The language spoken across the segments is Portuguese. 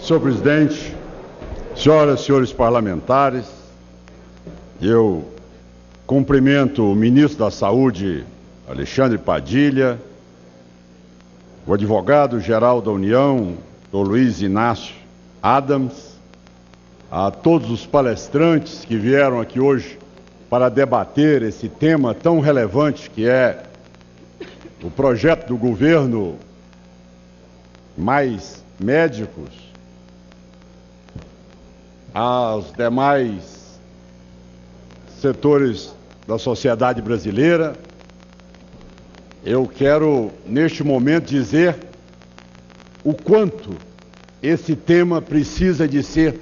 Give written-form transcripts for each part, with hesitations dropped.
Senhor presidente, senhoras e senhores parlamentares, eu cumprimento o ministro da Saúde, Alexandre Padilha, o advogado-geral da União, Dr. Luiz Inácio Adams, a todos os palestrantes que vieram aqui hoje para debater esse tema tão relevante que é o projeto do governo Mais Médicos, aos demais setores da sociedade brasileira. Eu quero, neste momento, dizer o quanto esse tema precisa de ser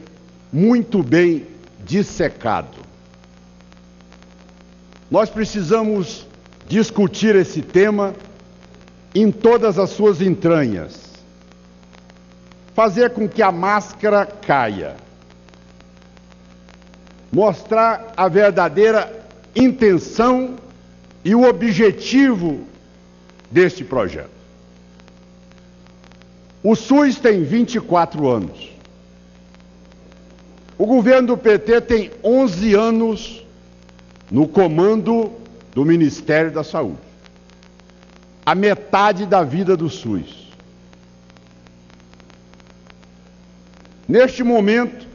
muito bem dissecado. Nós precisamos discutir esse tema em todas as suas entranhas, fazer com que a máscara caia, mostrar a verdadeira intenção e o objetivo deste projeto. O SUS tem 24 anos. O governo do PT tem 11 anos no comando do Ministério da Saúde. A metade da vida do SUS. Neste momento,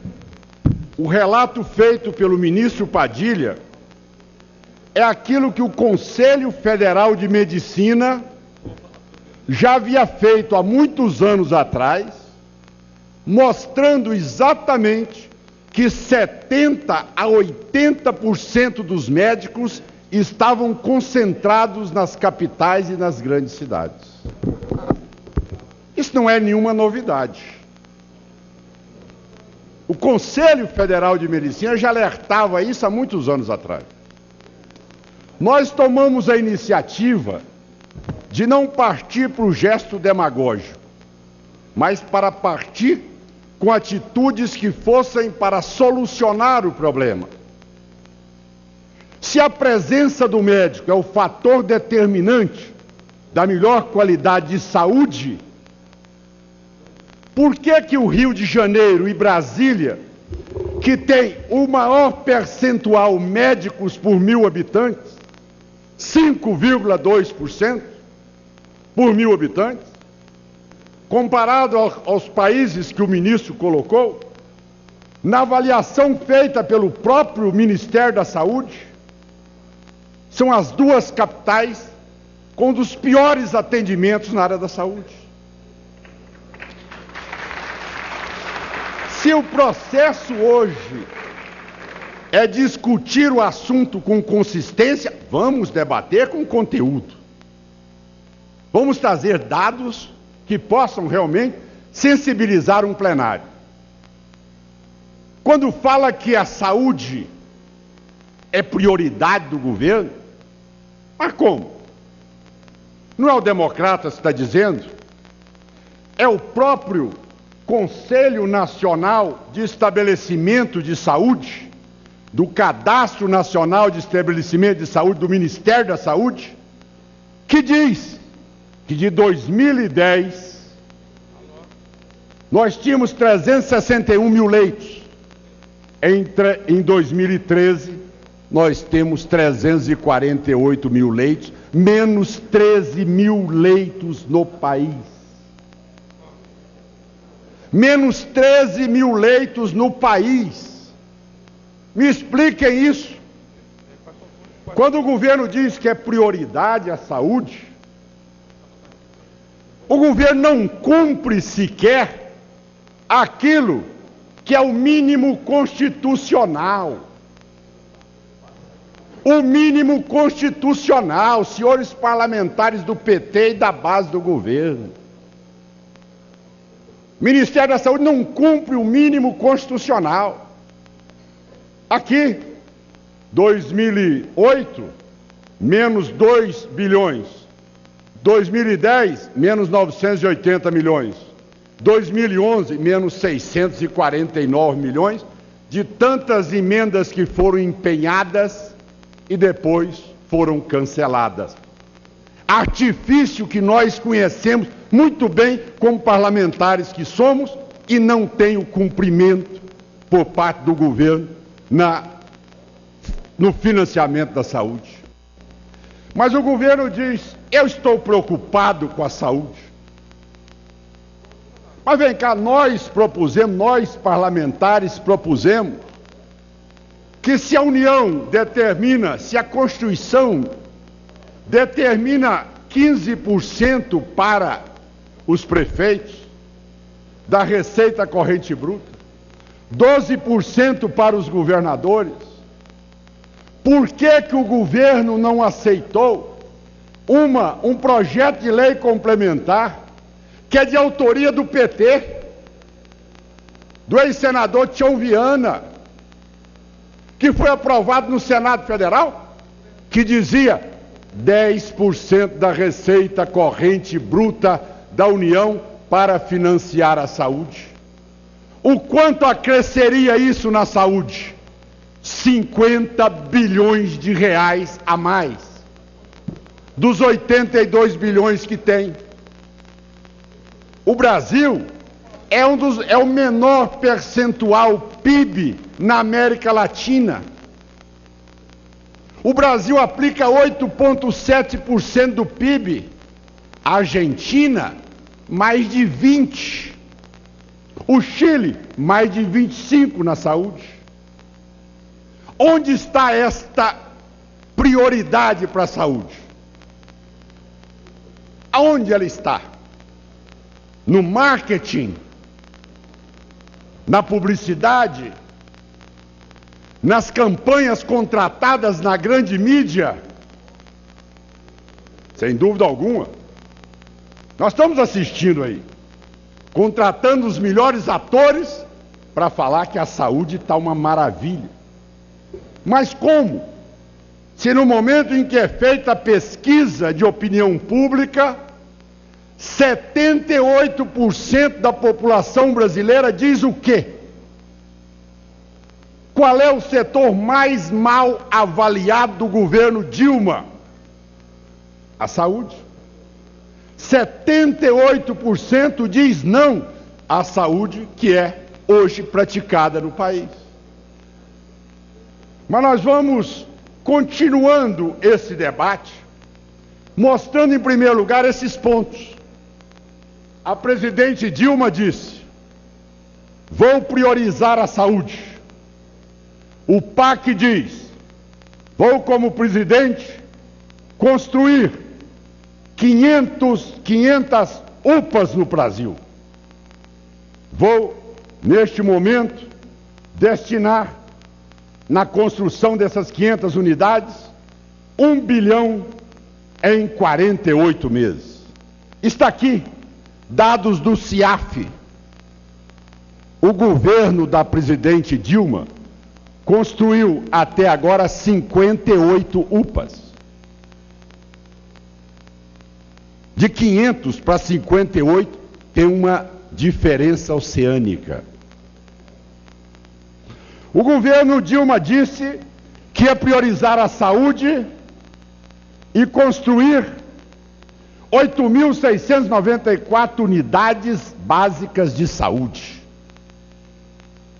o relato feito pelo ministro Padilha é aquilo que o Conselho Federal de Medicina já havia feito há muitos anos atrás, mostrando exatamente que 70% a 80% dos médicos estavam concentrados nas capitais e nas grandes cidades. Isso não é nenhuma novidade. O Conselho Federal de Medicina já alertava isso há muitos anos atrás. Nós tomamos a iniciativa de não partir para o gesto demagógico, mas para partir com atitudes que fossem para solucionar o problema. Se a presença do médico é o fator determinante da melhor qualidade de saúde, por que o Rio de Janeiro e Brasília, que tem o maior percentual médicos por 1.000 habitantes, 5,2% por 1.000 habitantes, comparado aos países que o ministro colocou, na avaliação feita pelo próprio Ministério da Saúde, são as duas capitais com um dos piores atendimentos na área da saúde. Se o processo hoje é discutir o assunto com consistência, vamos debater com conteúdo. Vamos trazer dados que possam realmente sensibilizar um plenário. Quando fala que a saúde é prioridade do governo, mas como? Não é o Democratas que está dizendo? É o próprio Conselho Nacional de Estabelecimento de Saúde, do Cadastro Nacional de Estabelecimento de Saúde, do Ministério da Saúde, que diz que de 2010 nós tínhamos 361 mil leitos. Em 2013 nós temos 348 mil leitos, menos 13 mil leitos no país. Menos 13 mil leitos no país. Me expliquem isso. Quando o governo diz que é prioridade a saúde, o governo não cumpre sequer aquilo que é o mínimo constitucional. O mínimo constitucional, senhores parlamentares do PT e da base do governo. O Ministério da Saúde não cumpre o mínimo constitucional. Aqui, 2008, menos 2 bilhões. 2010, menos 980 milhões. 2011, menos 649 milhões, de tantas emendas que foram empenhadas e depois foram canceladas. Artifício que nós conhecemos muito bem como parlamentares que somos e não tem o cumprimento por parte do governo no financiamento da saúde. Mas o governo diz: eu estou preocupado com a saúde. Mas vem cá, nós parlamentares propusemos que se a União determina, se a Constituição determina 15% para os prefeitos da receita corrente bruta, 12% para os governadores, por que que o governo não aceitou um projeto de lei complementar que é de autoria do PT, do ex-senador Tião Viana, que foi aprovado no Senado Federal, que dizia 10% da receita corrente bruta da União para financiar a saúde? O quanto acresceria isso na saúde? 50 bilhões de reais a mais, dos 82 bilhões que tem. O Brasil é o menor percentual PIB na América Latina. O Brasil aplica 8,7% do PIB. A Argentina, mais de 20%. O Chile, mais de 25% na saúde. Onde está esta prioridade para a saúde? Aonde ela está? No marketing? Na publicidade? Nas campanhas contratadas na grande mídia? Sem dúvida alguma. Nós estamos assistindo aí, contratando os melhores atores para falar que a saúde está uma maravilha. Mas como? Se no momento em que é feita a pesquisa de opinião pública, 78% da população brasileira diz o quê? Qual é o setor mais mal avaliado do governo Dilma? A saúde. 78% diz não à saúde que é hoje praticada no país. Mas nós vamos continuando esse debate, mostrando em primeiro lugar esses pontos. A presidente Dilma disse: vou priorizar a saúde. O PAC diz: vou, como presidente, construir 500 UPAs no Brasil. Vou, neste momento, destinar na construção dessas 500 unidades, 1 bilhão em 48 meses. Está aqui, dados do CIAF. O governo da presidente Dilma construiu até agora 58 UPAs. De 500 para 58 tem uma diferença oceânica. O governo Dilma disse que ia priorizar a saúde e construir 8.694 unidades básicas de saúde.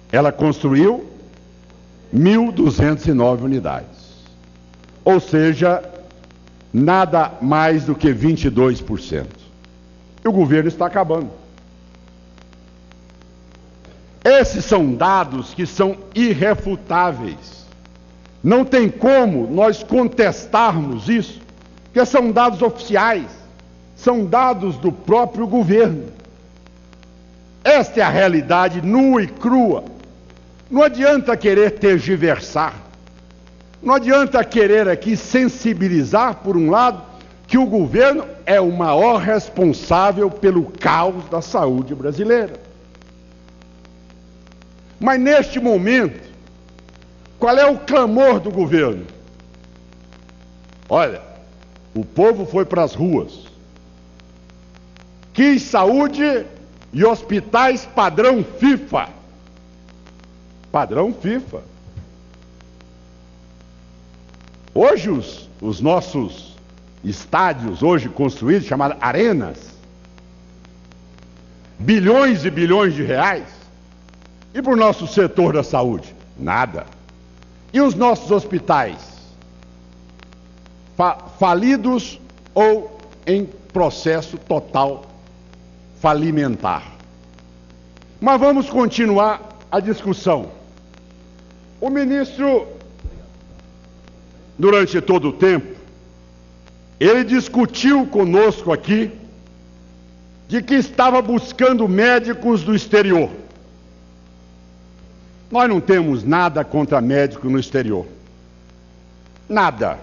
Ela construiu 1.209 unidades. Ou seja, nada mais do que 22%. E o governo está acabando. Esses são dados que são irrefutáveis. Não tem como nós contestarmos isso, porque são dados oficiais, são dados do próprio governo. Esta é a realidade nua e crua. Não adianta querer tergiversar. Não adianta querer aqui sensibilizar, por um lado, que o governo é o maior responsável pelo caos da saúde brasileira. Mas neste momento, qual é o clamor do governo? Olha, o povo foi para as ruas, quis saúde e hospitais padrão FIFA. Padrão FIFA. Hoje os nossos estádios, hoje construídos, chamados arenas, bilhões e bilhões de reais. E para o nosso setor da saúde? Nada. E os nossos hospitais? Falidos ou em processo total falimentar. Mas vamos continuar a discussão. O ministro, durante todo o tempo, ele discutiu conosco aqui de que estava buscando médicos do exterior. Nós não temos nada contra médico no exterior. Nada.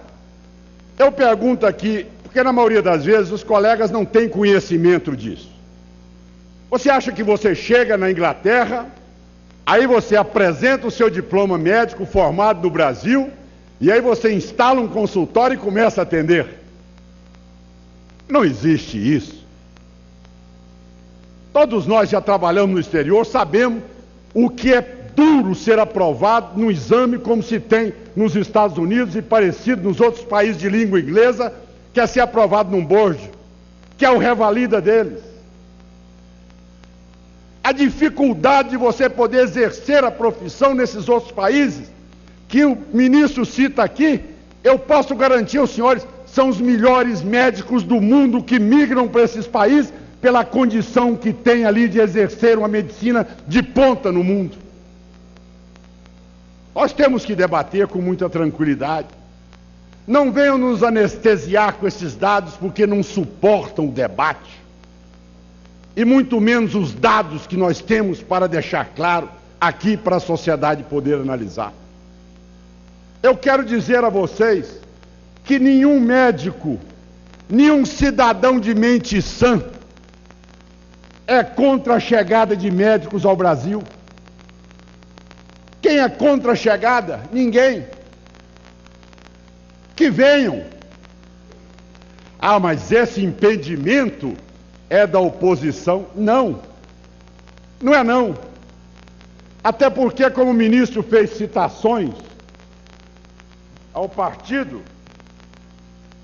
Eu pergunto aqui, porque na maioria das vezes os colegas não têm conhecimento disso. Você acha que você chega na Inglaterra, aí você apresenta o seu diploma médico formado no Brasil, e aí você instala um consultório e começa a atender? Não existe isso. Todos nós já trabalhamos no exterior, sabemos o que é duro ser aprovado no exame, como se tem nos Estados Unidos e parecido nos outros países de língua inglesa, que é ser aprovado num board, que é o revalida deles. A dificuldade de você poder exercer a profissão nesses outros países, que o ministro cita aqui, eu posso garantir aos senhores, são os melhores médicos do mundo que migram para esses países pela condição que tem ali de exercer uma medicina de ponta no mundo. Nós temos que debater com muita tranquilidade. Não venham nos anestesiar com esses dados porque não suportam o debate. E muito menos os dados que nós temos para deixar claro aqui para a sociedade poder analisar. Eu quero dizer a vocês que nenhum médico, nenhum cidadão de mente sã é contra a chegada de médicos ao Brasil. Quem é contra a chegada? Ninguém. Que venham. Ah, mas esse impedimento é da oposição? Não. Não é não. Até porque, como o ministro fez citações ao partido,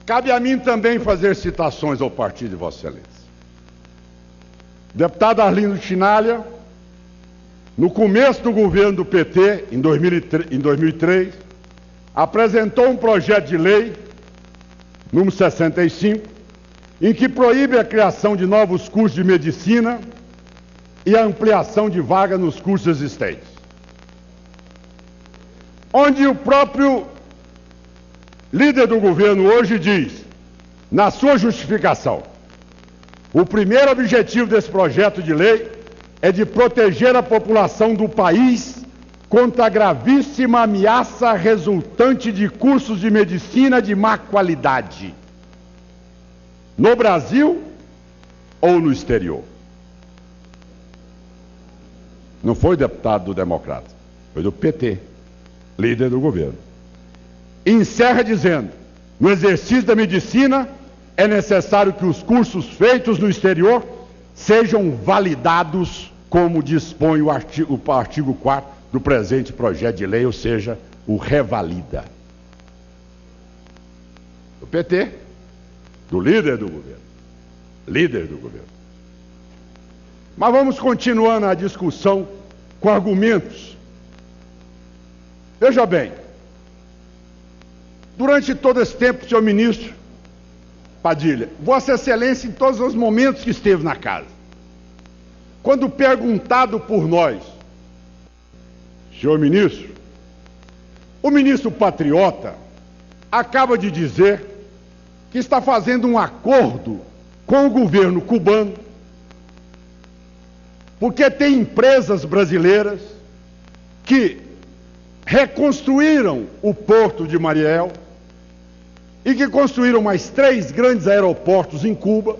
cabe a mim também fazer citações ao partido de Vossa Excelência. Deputado Arlindo Chinalha, no começo do governo do PT, em 2003, apresentou um projeto de lei, número 65, em que proíbe a criação de novos cursos de medicina e a ampliação de vagas nos cursos existentes. Onde o próprio líder do governo hoje diz, na sua justificação, o primeiro objetivo desse projeto de lei é de proteger a população do país contra a gravíssima ameaça resultante de cursos de medicina de má qualidade, no Brasil ou no exterior. Não foi deputado do Democrata, foi do PT, líder do governo. E encerra dizendo, no exercício da medicina, é necessário que os cursos feitos no exterior sejam validados como dispõe o artigo 4º do presente projeto de lei, ou seja, o revalida. Do PT, do líder do governo. Líder do governo. Mas vamos continuando a discussão com argumentos. Veja bem, durante todo esse tempo, senhor ministro Padilha, Vossa Excelência, em todos os momentos que esteve na casa, quando perguntado por nós, senhor ministro, o ministro patriota acaba de dizer que está fazendo um acordo com o governo cubano, porque tem empresas brasileiras que reconstruíram o porto de Mariel e que construíram mais 3 grandes aeroportos em Cuba,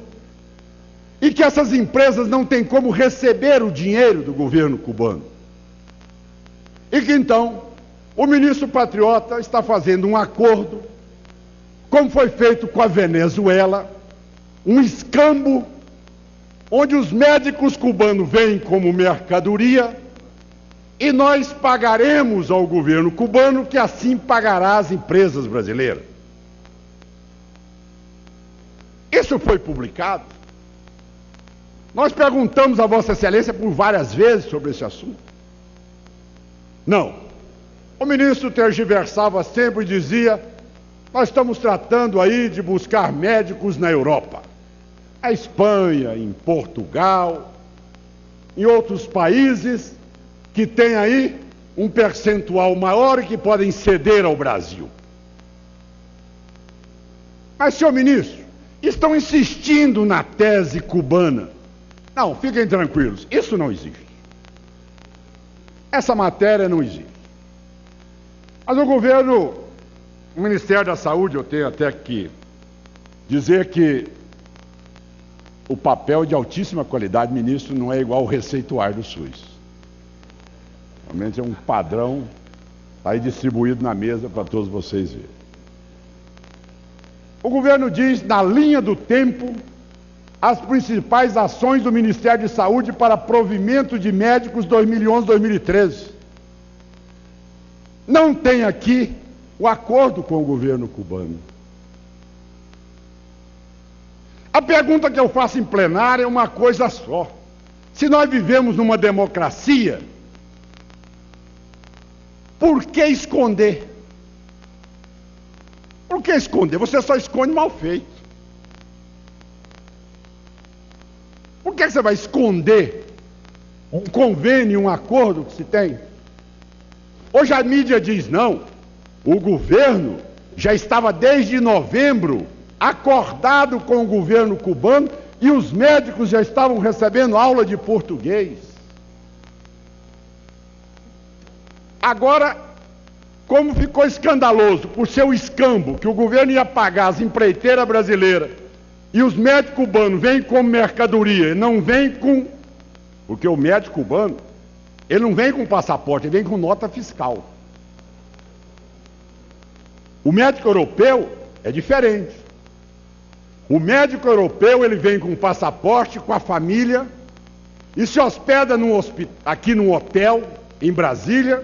e que essas empresas não têm como receber o dinheiro do governo cubano. E que então o ministro patriota está fazendo um acordo, como foi feito com a Venezuela, um escambo, onde os médicos cubanos vêm como mercadoria e nós pagaremos ao governo cubano, que assim pagará às empresas brasileiras. Isso foi publicado. Nós perguntamos a Vossa Excelência por várias vezes sobre esse assunto. Não. O ministro tergiversava sempre e dizia: nós estamos tratando aí de buscar médicos na Europa. Na Espanha, em Portugal, em outros países que têm aí um percentual maior e que podem ceder ao Brasil. Mas, senhor ministro, estão insistindo na tese cubana. Não, fiquem tranquilos, isso não existe. Essa matéria não existe. Mas o governo, o Ministério da Saúde, eu tenho até que dizer que o papel de altíssima qualidade, ministro, não é igual ao receituário do SUS. Realmente é um padrão aí distribuído na mesa para todos vocês verem. O governo diz, na linha do tempo, as principais ações do Ministério de Saúde para provimento de médicos 2011-2013. Não tem aqui o acordo com o governo cubano. A pergunta que eu faço em plenário é uma coisa só. Se nós vivemos numa democracia, por que esconder? Por que esconder? Você só esconde mal feito. Por que você vai esconder um convênio, um acordo que se tem? Hoje a mídia diz não. O governo já estava desde novembro acordado com o governo cubano e os médicos já estavam recebendo aula de português. Agora, como ficou escandaloso por seu escambo, que o governo ia pagar as empreiteiras brasileiras e os médicos cubanos vêm como mercadoria, não vêm com... Porque o médico cubano, ele não vem com passaporte, ele vem com nota fiscal. O médico europeu é diferente. O médico europeu, ele vem com passaporte, com a família, e se hospeda aqui num hotel, em Brasília,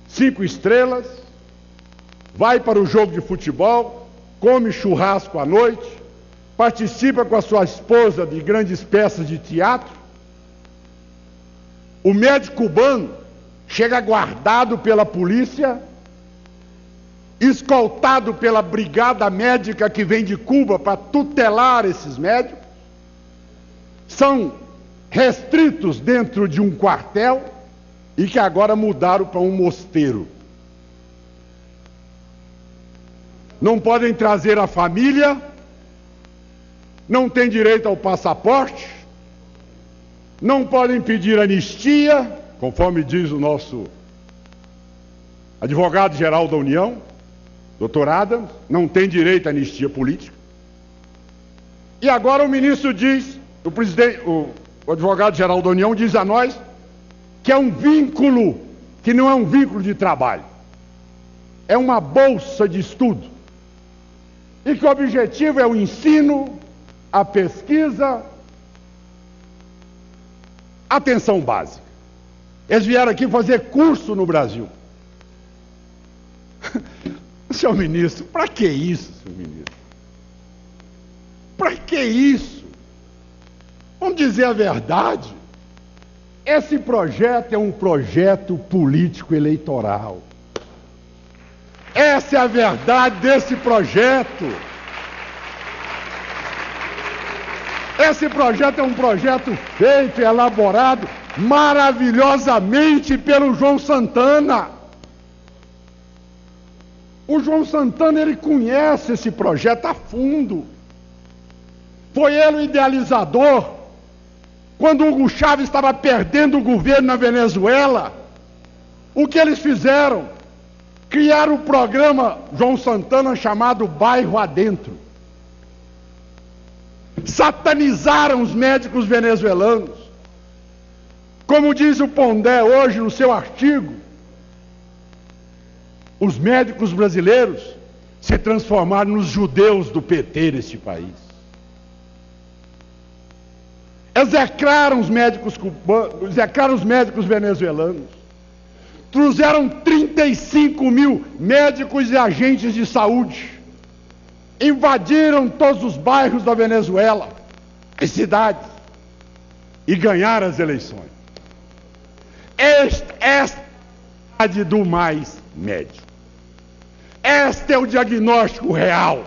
5 estrelas, vai para o jogo de futebol, come churrasco à noite, participa com a sua esposa de grandes peças de teatro. O médico cubano chega guardado pela polícia, escoltado pela brigada médica que vem de Cuba para tutelar esses médicos, são restritos dentro de um quartel e que agora mudaram para um mosteiro. Não podem trazer a família, não têm direito ao passaporte, não podem pedir anistia, conforme diz o nosso advogado-geral da União, Dr. Adams, não tem direito à anistia política. E agora o ministro diz, o advogado-geral da União diz a nós que é um vínculo, que não é um vínculo de trabalho, é uma bolsa de estudo, e que o objetivo é o ensino, a pesquisa, a atenção básica. Eles vieram aqui fazer curso no Brasil. Senhor ministro, para que isso, senhor ministro? Para que isso? Vamos dizer a verdade. Esse projeto é um projeto político eleitoral. Essa é a verdade desse projeto. Esse projeto é um projeto feito e elaborado maravilhosamente pelo João Santana. O João Santana, ele conhece esse projeto a fundo. Foi ele o idealizador. Quando Hugo Chávez estava perdendo o governo na Venezuela, o que eles fizeram? Criaram o programa João Santana chamado Bairro Adentro. Satanizaram os médicos venezuelanos. Como diz o Pondé hoje no seu artigo, os médicos brasileiros se transformaram nos judeus do PT neste país. Execraram os médicos cubanos, execraram os médicos venezuelanos. Trouxeram 35 mil médicos e agentes de saúde. Invadiram todos os bairros da Venezuela e cidades. e ganhar as eleições. Esta é a do mais médio. Este é o diagnóstico real.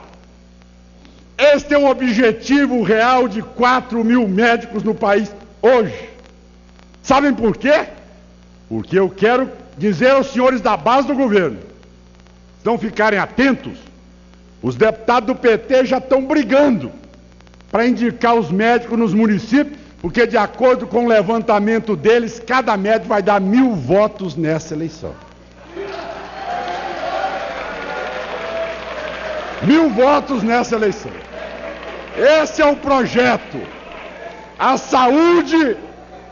Este é o objetivo real de 4 mil médicos no país hoje. Sabem por quê? Porque eu quero dizer aos senhores da base do governo, se não ficarem atentos, os deputados do PT já estão brigando para indicar os médicos nos municípios, porque de acordo com o levantamento deles, cada médico vai dar 1000 votos nessa eleição. 1000 votos nessa eleição. Esse é o projeto. A saúde,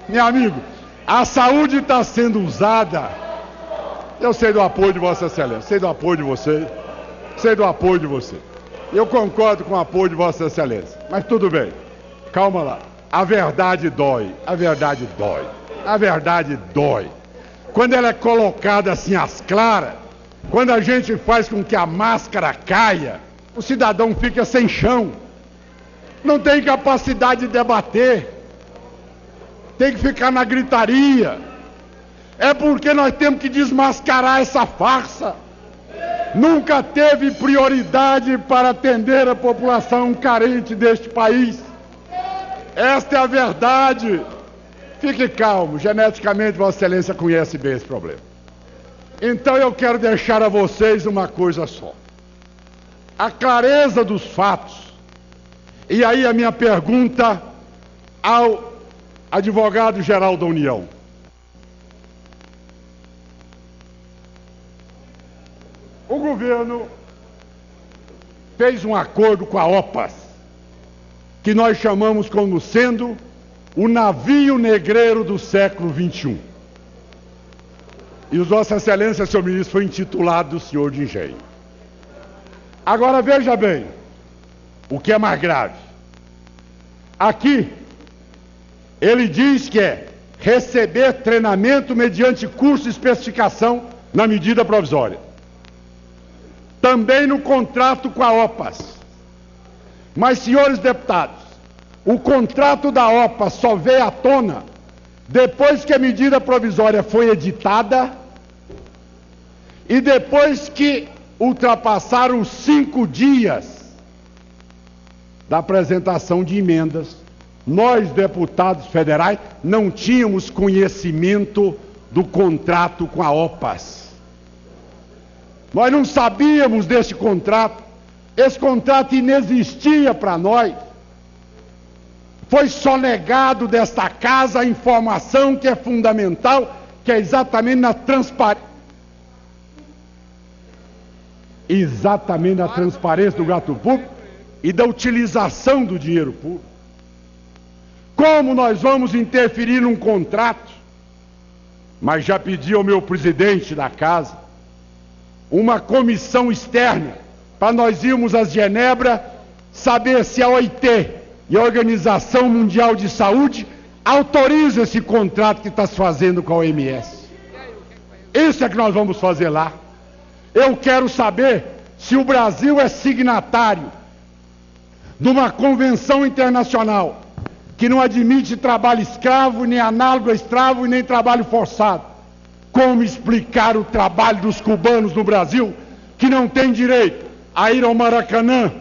meu amigo, a saúde está sendo usada. Eu sei do apoio de Vossa Excelência, sei do apoio de vocês, sei do apoio de você. Eu concordo com o apoio de Vossa Excelência, mas tudo bem, calma lá. A verdade dói, a verdade dói, a verdade dói. Quando ela é colocada assim às claras, quando a gente faz com que a máscara caia, o cidadão fica sem chão, não tem capacidade de debater, tem que ficar na gritaria. É porque nós temos que desmascarar essa farsa. Nunca teve prioridade para atender a população carente deste país. Esta é a verdade. Fique calmo, geneticamente Vossa Excelência conhece bem esse problema. Então eu quero deixar a vocês uma coisa só. A clareza dos fatos. E aí a minha pergunta ao advogado-geral da União. O governo fez um acordo com a OPAS, que nós chamamos como sendo o navio negreiro do século XXI. E o Vossa Excelência, senhor ministro, foi intitulado senhor de engenho. Agora veja bem, o que é mais grave. Aqui, ele diz que é receber treinamento mediante curso de especificação na medida provisória. Também no contrato com a OPAS. Mas, senhores deputados, o contrato da OPAS só veio à tona depois que a medida provisória foi editada e depois que ultrapassaram os 5 dias da apresentação de emendas. Nós, deputados federais, não tínhamos conhecimento do contrato com a OPAS. Nós não sabíamos desse contrato. Esse contrato inexistia para nós. Foi sonegado desta casa a informação que é fundamental, que é exatamente na transparência. Exatamente na transparência do gasto público e da utilização do dinheiro público. Como nós vamos interferir num contrato? Mas já pedi ao meu presidente da casa uma comissão externa para nós irmos a Genebra saber se a OIT e a Organização Mundial de Saúde autorizam esse contrato que está se fazendo com a OMS. Isso é que nós vamos fazer lá. Eu quero saber se o Brasil é signatário de uma convenção internacional que não admite trabalho escravo, nem análogo a escravo e nem trabalho forçado. Como explicar o trabalho dos cubanos no Brasil, que não tem direito a ir ao Maracanã,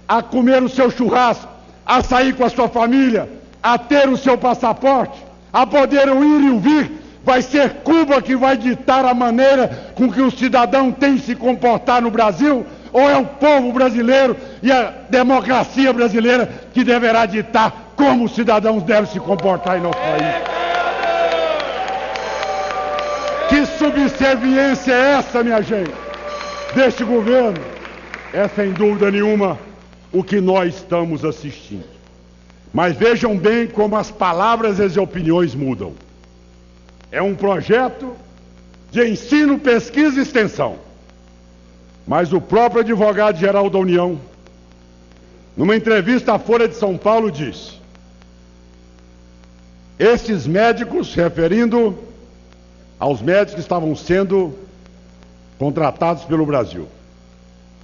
a comer o seu churrasco, a sair com a sua família, a ter o seu passaporte, a poder ir e vir? Vai ser Cuba que vai ditar a maneira com que o cidadão tem de se comportar no Brasil? Ou é o povo brasileiro e a democracia brasileira que deverá ditar como os cidadãos devem se comportar em nosso país? Que subserviência é essa, minha gente, deste governo? É, sem dúvida nenhuma, o que nós estamos assistindo. Mas vejam bem como as palavras e as opiniões mudam. É um projeto de ensino, pesquisa e extensão. Mas o próprio advogado-geral da União, numa entrevista à Folha de São Paulo, disse: esses médicos, referindo aos médicos que estavam sendo contratados pelo Brasil,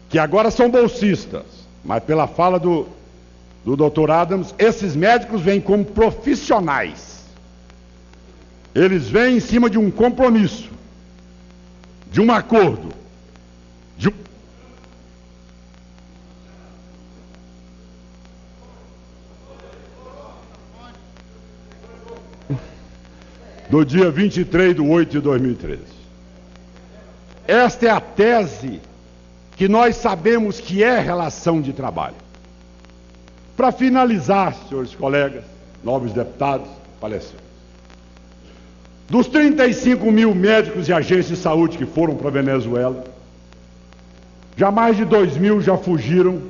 que agora são bolsistas, mas pela fala do do Dr. Adams, esses médicos vêm como profissionais. Eles vêm em cima de um compromisso, de um acordo, do dia 23/8/2013. Esta é a tese que nós sabemos que é relação de trabalho. Para finalizar, senhores colegas, nobres deputados, palestrantes, dos 35 mil médicos e agentes de saúde que foram para a Venezuela, já mais de 2 mil já fugiram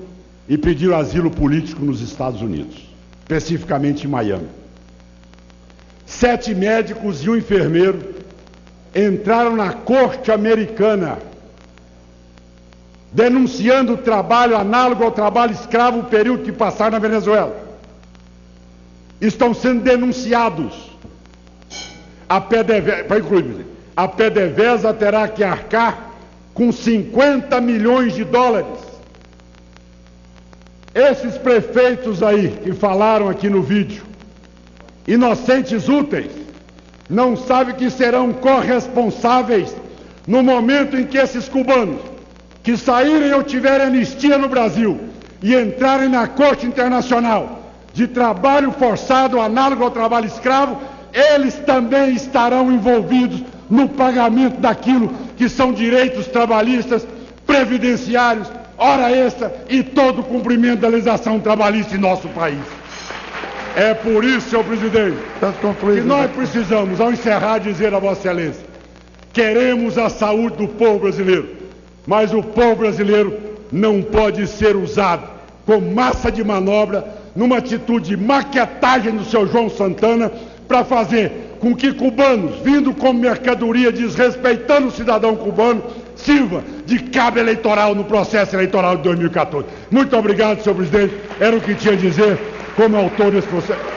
e pediram asilo político nos Estados Unidos, especificamente em Miami. 7 médicos e um enfermeiro entraram na corte americana denunciando o trabalho análogo ao trabalho escravo, o período que passaram na Venezuela. Estão sendo denunciados. A PDVSA terá que arcar com 50 milhões de dólares. Esses prefeitos aí que falaram aqui no vídeo, inocentes úteis, não sabem que serão corresponsáveis no momento em que esses cubanos que saírem ou tiverem anistia no Brasil e entrarem na Corte Internacional de trabalho forçado análogo ao trabalho escravo, eles também estarão envolvidos no pagamento daquilo que são direitos trabalhistas, previdenciários, hora extra e todo o cumprimento da legislação trabalhista em nosso país. É por isso, senhor presidente, que nós precisamos, ao encerrar, dizer a Vossa Excelência: queremos a saúde do povo brasileiro, mas o povo brasileiro não pode ser usado como massa de manobra numa atitude de maquetagem do seu João Santana para fazer com que cubanos, vindo como mercadoria, desrespeitando o cidadão cubano, sirva de cabo eleitoral no processo eleitoral de 2014. Muito obrigado, senhor presidente. Era o que tinha a dizer como autor desse processo.